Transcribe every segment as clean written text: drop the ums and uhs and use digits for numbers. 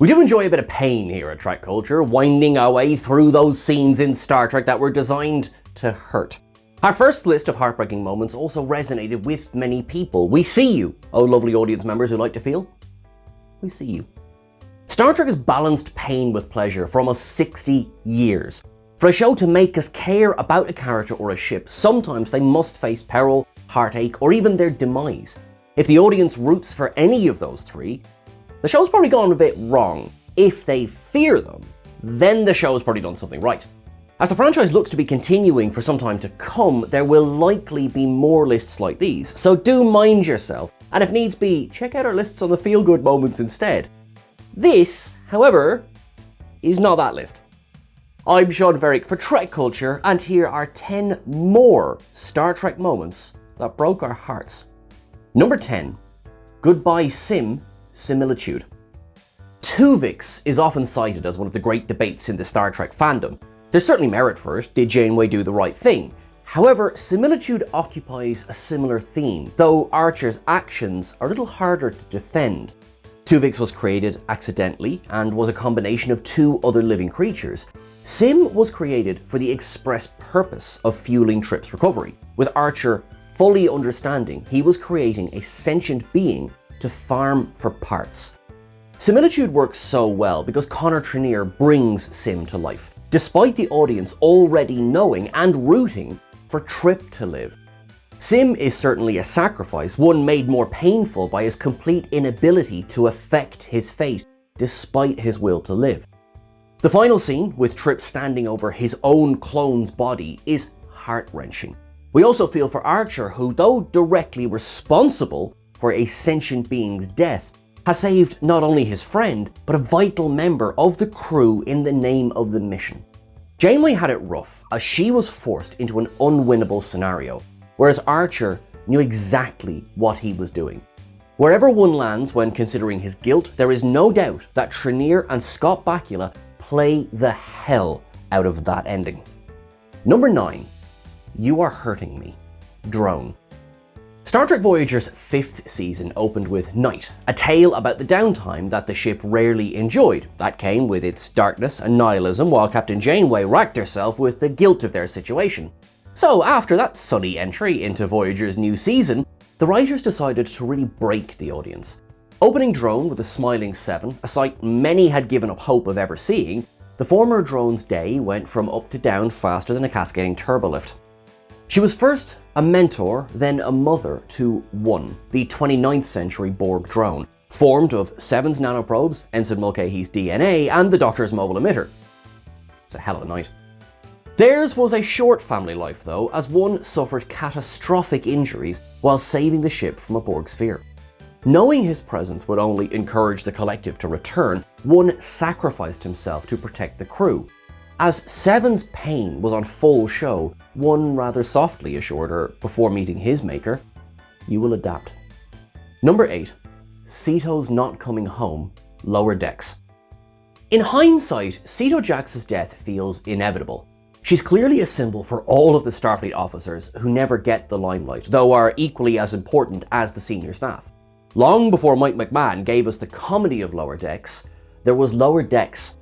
We do enjoy a bit of pain here at TrekCulture, winding our way through those scenes in Star Trek that were designed to hurt. Our first list of heartbreaking moments also resonated with many people. We see you, oh lovely audience members who like to feel. We see you. Star Trek has balanced pain with pleasure for almost 60 years. For a show to make us care about a character or a ship, sometimes they must face peril, heartache, or even their demise. If the audience roots for any of those three, the show's probably gone a bit wrong. If they fear them, then the show's probably done something right. As the franchise looks to be continuing for some time to come, there will likely be more lists like these, so do mind yourself, and if needs be, check out our lists on the feel-good moments instead. This, however, is not that list. I'm Sean Sarek for TrekCulture, and here are 10 more Star Trek moments that broke our hearts. Number 10. Goodbye Sim, Similitude. Tuvix is often cited as one of the great debates in the Star Trek fandom. There's certainly merit for it. Did Janeway do the right thing? However, similitude occupies a similar theme, though Archer's actions are a little harder to defend. Tuvix was created accidentally and was a combination of two other living creatures. Sim was created for the express purpose of fueling Trip's recovery, with Archer fully understanding he was creating a sentient being to farm for parts. Similitude works so well because Connor Trinneer brings Sim to life, despite the audience already knowing and rooting for Trip to live. Sim is certainly a sacrifice, one made more painful by his complete inability to affect his fate, despite his will to live. The final scene, with Trip standing over his own clone's body, is heart-wrenching. We also feel for Archer, who, though directly responsible for a sentient being's death, has saved not only his friend, but a vital member of the crew in the name of the mission. Janeway had it rough, as she was forced into an unwinnable scenario, whereas Archer knew exactly what he was doing. Wherever one lands when considering his guilt, there is no doubt that Trinneer and Scott Bakula play the hell out of that ending. Number 9. You Are Hurting Me, Drone. Star Trek Voyager's 5th season opened with Night, a tale about the downtime that the ship rarely enjoyed. That came with its darkness and nihilism, while Captain Janeway racked herself with the guilt of their situation. So after that sunny entry into Voyager's new season, the writers decided to really break the audience. Opening Drone with a smiling 7, a sight many had given up hope of ever seeing, the former drone's day went from up to down faster than a cascading turbolift. She was first a mentor, then a mother to One, the 29th century Borg drone, formed of 7's nanoprobes, Ensign Mulcahy's DNA, and the Doctor's mobile emitter. It's a hell of a night. Theirs was a short family life though, as One suffered catastrophic injuries while saving the ship from a Borg sphere. Knowing his presence would only encourage the collective to return, One sacrificed himself to protect the crew. As 7's pain was on full show, One rather softly assured her before meeting his maker, "You will adapt." Number 8. Sito's Not Coming Home, Lower Decks. In hindsight, Sito Jaxa's death feels inevitable. She's clearly a symbol for all of the Starfleet officers who never get the limelight, though are equally as important as the senior staff. Long before Mike McMahon gave us the comedy of Lower Decks, there was Lower Decks.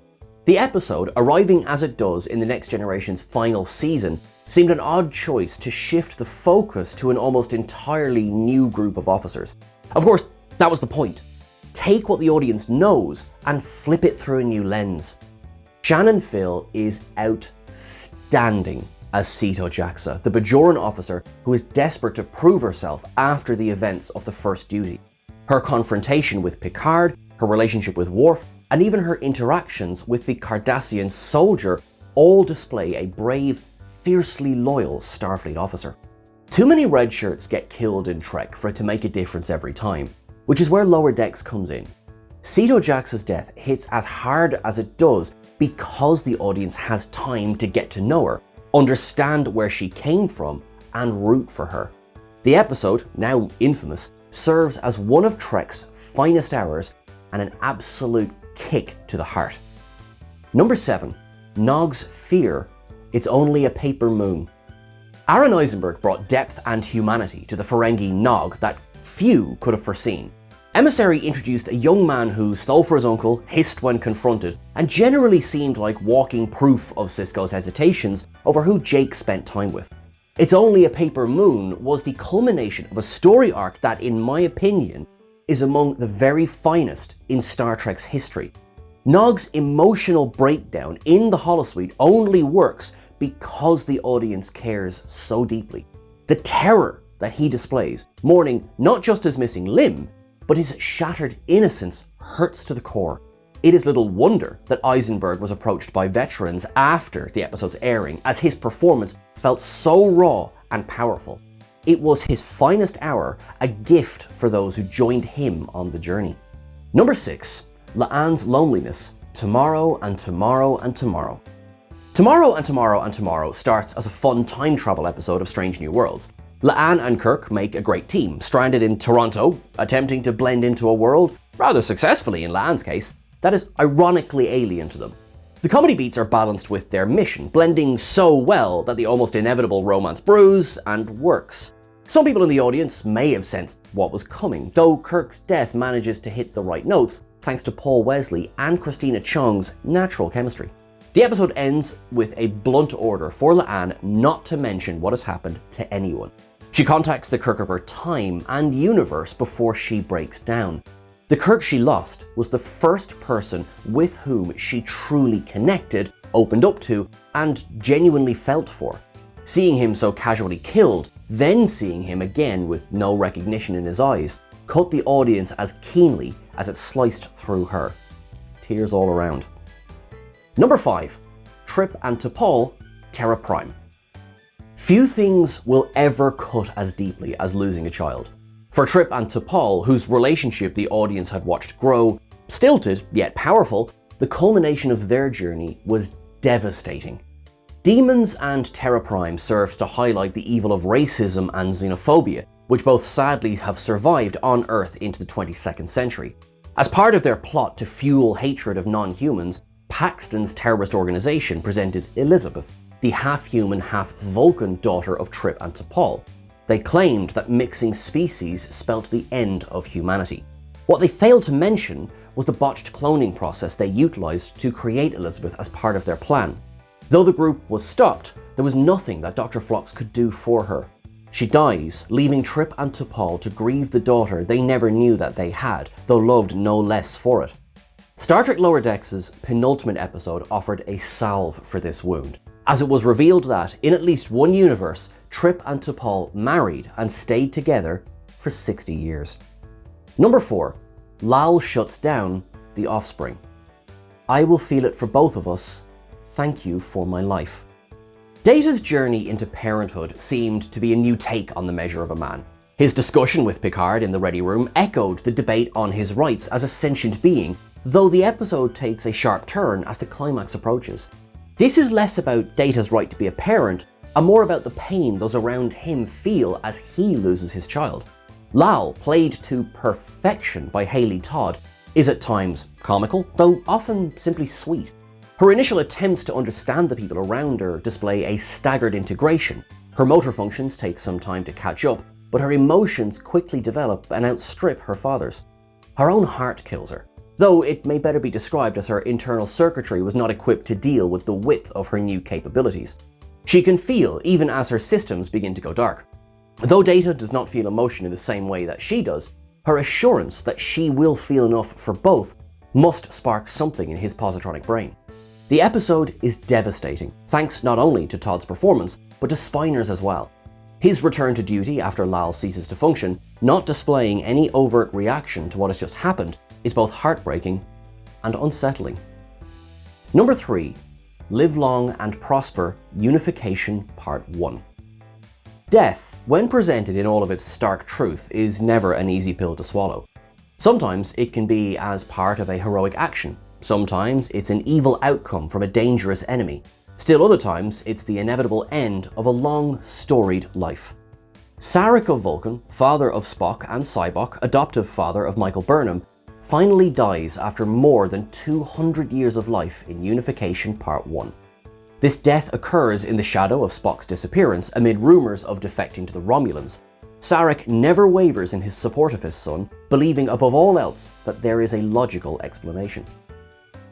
The episode, arriving as it does in the Next Generation's final season, seemed an odd choice to shift the focus to an almost entirely new group of officers. Of course, that was the point. Take what the audience knows and flip it through a new lens. Shannon Phil is outstanding as Sito Jaxa, the Bajoran officer who is desperate to prove herself after the events of the first duty. Her confrontation with Picard, her relationship with Worf, and even her interactions with the Cardassian soldier all display a brave, fiercely loyal Starfleet officer. Too many red shirts get killed in Trek for it to make a difference every time, which is where Lower Decks comes in. Sito Jaxa's death hits as hard as it does because the audience has time to get to know her, understand where she came from, and root for her. The episode, now infamous, serves as one of Trek's finest hours and an absolute kick to the heart. Number 7. Nog's Fear, It's Only a Paper Moon. Aaron Eisenberg brought depth and humanity to the Ferengi Nog that few could have foreseen. Emissary introduced a young man who stole for his uncle, hissed when confronted, and generally seemed like walking proof of Sisko's hesitations over who Jake spent time with. It's Only a Paper Moon was the culmination of a story arc that, in my opinion, is among the very finest in Star Trek's history. Nog's emotional breakdown in the holosuite only works because the audience cares so deeply. The terror that he displays, mourning not just his missing limb, but his shattered innocence, hurts to the core. It is little wonder that Eisenberg was approached by veterans after the episode's airing, as his performance felt so raw and powerful. It was his finest hour, a gift for those who joined him on the journey. Number 6, La'an's loneliness, Tomorrow and Tomorrow and Tomorrow. Tomorrow and Tomorrow and Tomorrow starts as a fun time travel episode of Strange New Worlds. La'an and Kirk make a great team, stranded in Toronto, attempting to blend into a world, rather successfully in La'an's case, that is ironically alien to them. The comedy beats are balanced with their mission, blending so well that the almost inevitable romance brews and works. Some people in the audience may have sensed what was coming, though Kirk's death manages to hit the right notes thanks to Paul Wesley and Christina Chong's natural chemistry. The episode ends with a blunt order for La'an not to mention what has happened to anyone. She contacts the Kirk of her time and universe before she breaks down. The Kirk she lost was the first person with whom she truly connected, opened up to, and genuinely felt for. Seeing him so casually killed, then seeing him again with no recognition in his eyes, cut the audience as keenly as it sliced through her. Tears all around. Number 5, Trip and T'Pol, Terra Prime. Few things will ever cut as deeply as losing a child. For Trip and T'Pol, whose relationship the audience had watched grow, stilted yet powerful, the culmination of their journey was devastating. Demons and Terra Prime served to highlight the evil of racism and xenophobia, which both sadly have survived on Earth into the 22nd century. As part of their plot to fuel hatred of non-humans, Paxton's terrorist organization presented Elizabeth, the half-human, half-Vulcan daughter of Trip and T'Pol. They claimed that mixing species spelt the end of humanity. What they failed to mention was the botched cloning process they utilized to create Elizabeth as part of their plan. Though the group was stopped, there was nothing that Dr. Phlox could do for her. She dies, leaving Trip and T'Pol to grieve the daughter they never knew that they had, though loved no less for it. Star Trek Lower Decks' penultimate episode offered a salve for this wound, as it was revealed that, in at least one universe, Trip and T'Pol married and stayed together for 60 years. Number 4, Lal shuts down The Offspring. I will feel it for both of us. Thank you for my life. Data's journey into parenthood seemed to be a new take on the measure of a man. His discussion with Picard in the Ready Room echoed the debate on his rights as a sentient being, though the episode takes a sharp turn as the climax approaches. This is less about Data's right to be a parent, and more about the pain those around him feel as he loses his child. Lal, played to perfection by Hayley Todd, is at times comical, though often simply sweet. Her initial attempts to understand the people around her display a staggered integration. Her motor functions take some time to catch up, but her emotions quickly develop and outstrip her father's. Her own heart kills her, though it may better be described as her internal circuitry was not equipped to deal with the width of her new capabilities. She can feel even as her systems begin to go dark. Though Data does not feel emotion in the same way that she does, her assurance that she will feel enough for both must spark something in his positronic brain. The episode is devastating, thanks not only to Todd's performance, but to Spiner's as well. His return to duty after Lal ceases to function, not displaying any overt reaction to what has just happened, is both heartbreaking and unsettling. Number 3, Live Long and Prosper, Unification Part 1. Death, when presented in all of its stark truth, is never an easy pill to swallow. Sometimes it can be as part of a heroic action. Sometimes it's an evil outcome from a dangerous enemy. Still other times, it's the inevitable end of a long, storied life. Sarek of Vulcan, father of Spock and Sybok, adoptive father of Michael Burnham, finally dies after more than 200 years of life in Unification Part 1. This death occurs in the shadow of Spock's disappearance amid rumors of defecting to the Romulans. Sarek never wavers in his support of his son, believing above all else that there is a logical explanation.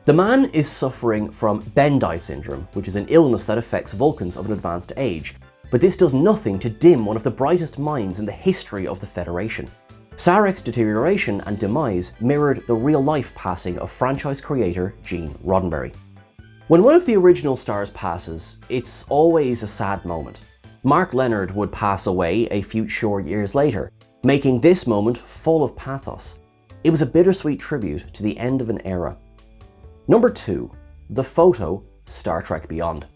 The man is suffering from Bendai syndrome, which is an illness that affects Vulcans of an advanced age, but this does nothing to dim one of the brightest minds in the history of the Federation. Sarek's deterioration and demise mirrored the real-life passing of franchise creator Gene Roddenberry. When one of the original stars passes, it's always a sad moment. Mark Leonard would pass away a few short years later, making this moment full of pathos. It was a bittersweet tribute to the end of an era. Number 2. The photo Star Trek Beyond.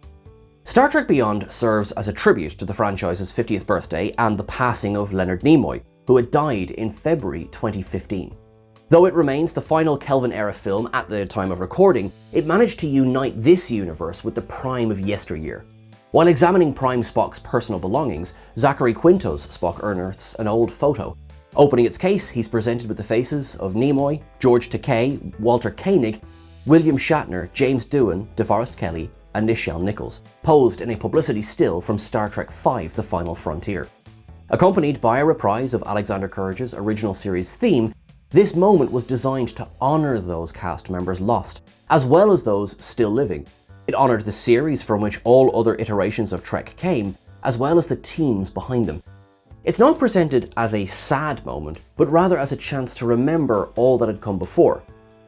Star Trek Beyond serves as a tribute to the franchise's 50th birthday and the passing of Leonard Nimoy, who had died in February 2015. Though it remains the final Kelvin-era film at the time of recording, it managed to unite this universe with the Prime of yesteryear. While examining Prime Spock's personal belongings, Zachary Quinto's Spock unearths an old photo. Opening its case, he's presented with the faces of Nimoy, George Takei, Walter Koenig, William Shatner, James Doohan, DeForest Kelley, and Nichelle Nichols, posed in a publicity still from Star Trek V: The Final Frontier. Accompanied by a reprise of Alexander Courage's original series theme, this moment was designed to honour those cast members lost, as well as those still living. It honoured the series from which all other iterations of Trek came, as well as the teams behind them. It's not presented as a sad moment, but rather as a chance to remember all that had come before.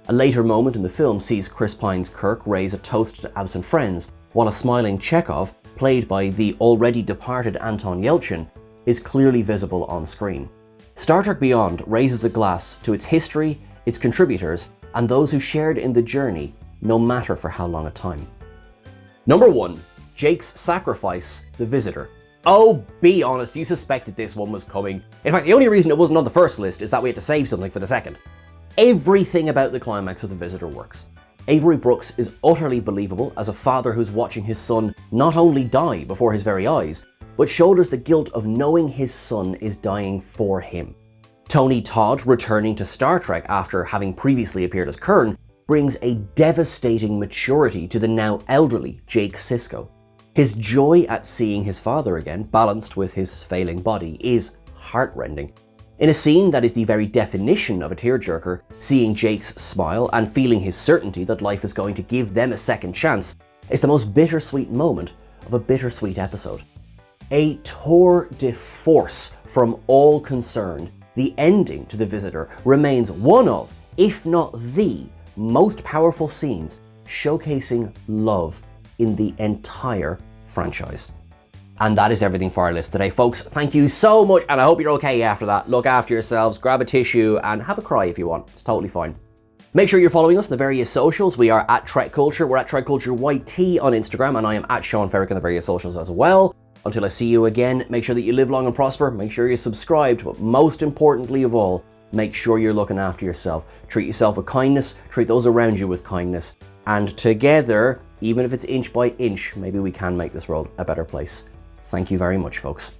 A later moment in the film sees Chris Pine's Kirk raise a toast to absent friends, while a smiling Chekhov, played by the already departed Anton Yelchin, is clearly visible on screen. Star Trek Beyond raises a glass to its history, its contributors, and those who shared in the journey, no matter for how long a time. Number 1. Jake's Sacrifice, The Visitor. Oh, be honest, you suspected this one was coming. In fact, the only reason it wasn't on the first list is that we had to save something for the second. Everything about the climax of The Visitor works. Avery Brooks is utterly believable as a father who's watching his son not only die before his very eyes, but shoulders the guilt of knowing his son is dying for him. Tony Todd, returning to Star Trek after having previously appeared as Kurn, brings a devastating maturity to the now elderly Jake Sisko. His joy at seeing his father again, balanced with his failing body, is heartrending. In a scene that is the very definition of a tearjerker, seeing Jake's smile and feeling his certainty that life is going to give them a second chance is the most bittersweet moment of a bittersweet episode. A tour de force from all concerned, the ending to The Visitor remains one of, if not the, most powerful scenes showcasing love in the entire franchise. And that is everything for our list today, folks. Thank you so much, and I hope you're okay after that. Look after yourselves, grab a tissue, and have a cry if you want. It's totally fine. Make sure you're following us on the various socials. We are at TrekCulture. We're at TrekCulture YT on Instagram, and I am at Sean Ferrick on the various socials as well. Until I see you again, make sure that you live long and prosper. Make sure you're subscribed, but most importantly of all, make sure you're looking after yourself. Treat yourself with kindness, treat those around you with kindness, and together, even if it's inch by inch, maybe we can make this world a better place. Thank you very much, folks.